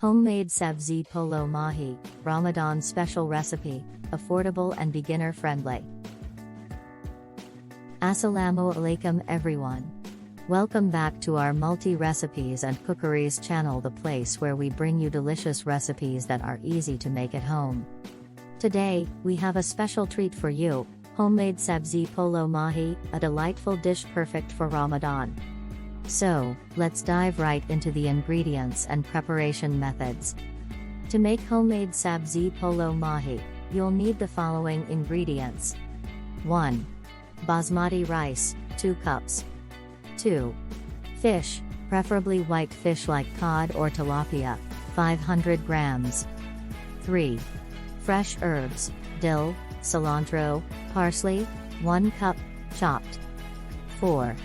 Homemade Sabzi Polo Mahi, Ramadan Special recipe, affordable and beginner-friendly. Assalamu alaikum everyone. Welcome back to our multi-recipes and cookeries channel, the place where we bring you delicious recipes that are easy to make at home. Today, we have a special treat for you, homemade Sabzi Polo Mahi, a delightful dish perfect for Ramadan. So, let's dive right into the ingredients and preparation methods. To make homemade Sabzi Polo Mahi, you'll need the following ingredients. 1. Basmati rice, 2 cups. 2. Fish, preferably white fish like cod or tilapia, 500 grams. 3. Fresh herbs, dill, cilantro, parsley, 1 cup, chopped. 4.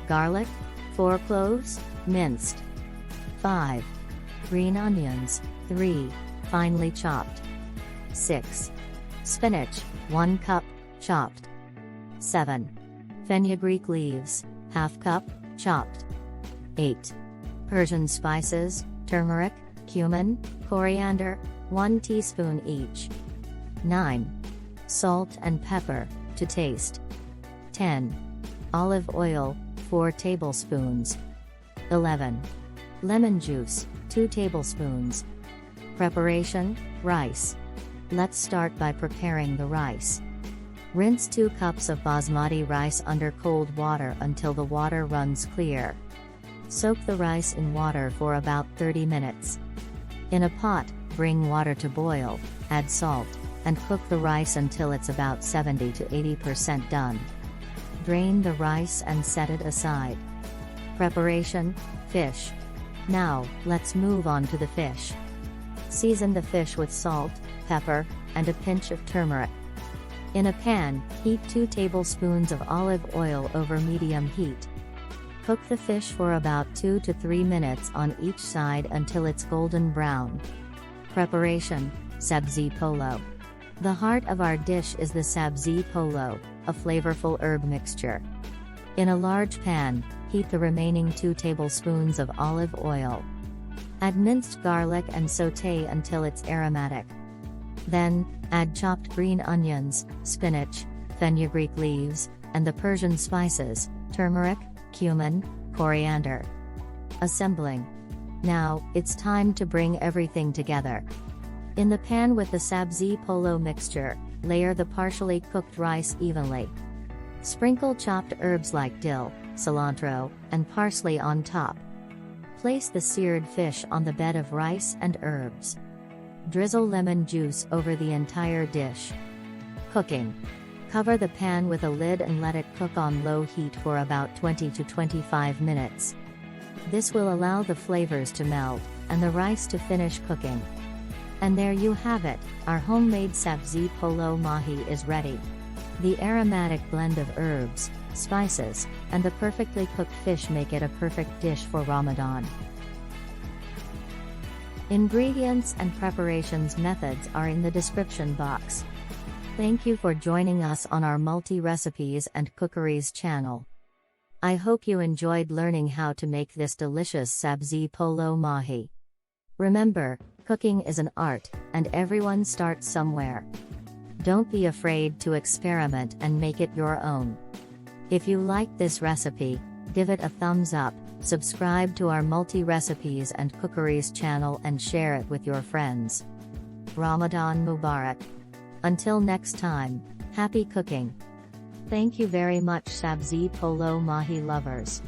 Garlic, 4 cloves, minced. 5. Green onions, 3, finely chopped. 6. Spinach, 1 cup, chopped. 7. Fenugreek leaves, ½ cup, chopped. 8. Persian spices, turmeric, cumin, coriander, 1 teaspoon each. 9. Salt and pepper, to taste. 10. Olive oil, 4 tablespoons. 11. Lemon juice, 2 tablespoons. Preparation, rice. Let's start by preparing the rice. Rinse 2 cups of basmati rice under cold water until the water runs clear. Soak the rice in water for about 30 minutes. In a pot, bring water to boil, add salt, and cook the rice until it's about 70 to 80% done. Drain the rice and set it aside. Preparation, fish. Now, let's move on to the fish. Season the fish with salt, pepper, and a pinch of turmeric. In a pan, heat 2 tablespoons of olive oil over medium heat. Cook the fish for about 2 to 3 minutes on each side until it's golden brown. Preparation, Sabzi Polo. The heart of our dish is the Sabzi Polo, a flavorful herb mixture. In a large pan, heat the remaining 2 tablespoons of olive oil. Add minced garlic and sauté until it's aromatic. Then, add chopped green onions, spinach, fenugreek leaves, and the Persian spices, turmeric, cumin, coriander. Assembling. Now, it's time to bring everything together. In the pan with the Sabzi Polo mixture, layer the partially cooked rice evenly. Sprinkle chopped herbs like dill, cilantro, and parsley on top. Place the seared fish on the bed of rice and herbs. Drizzle lemon juice over the entire dish. Cooking. Cover the pan with a lid and let it cook on low heat for about 20 to 25 minutes. This will allow the flavors to meld, and the rice to finish cooking. And there you have it, our homemade Sabzi Polo Mahi is ready. The aromatic blend of herbs, spices, and the perfectly cooked fish make it a perfect dish for Ramadan. Ingredients and preparations methods are in the description box. Thank you for joining us on our multi-recipes and cookeries channel. I hope you enjoyed learning how to make this delicious Sabzi Polo Mahi. Remember, cooking is an art, and everyone starts somewhere. Don't be afraid to experiment and make it your own. If you like this recipe, give it a thumbs up, subscribe to our multi-recipes and cookeries channel and share it with your friends. Ramadan Mubarak. Until next time, happy cooking. Thank you very much Sabzi Polo Mahi lovers.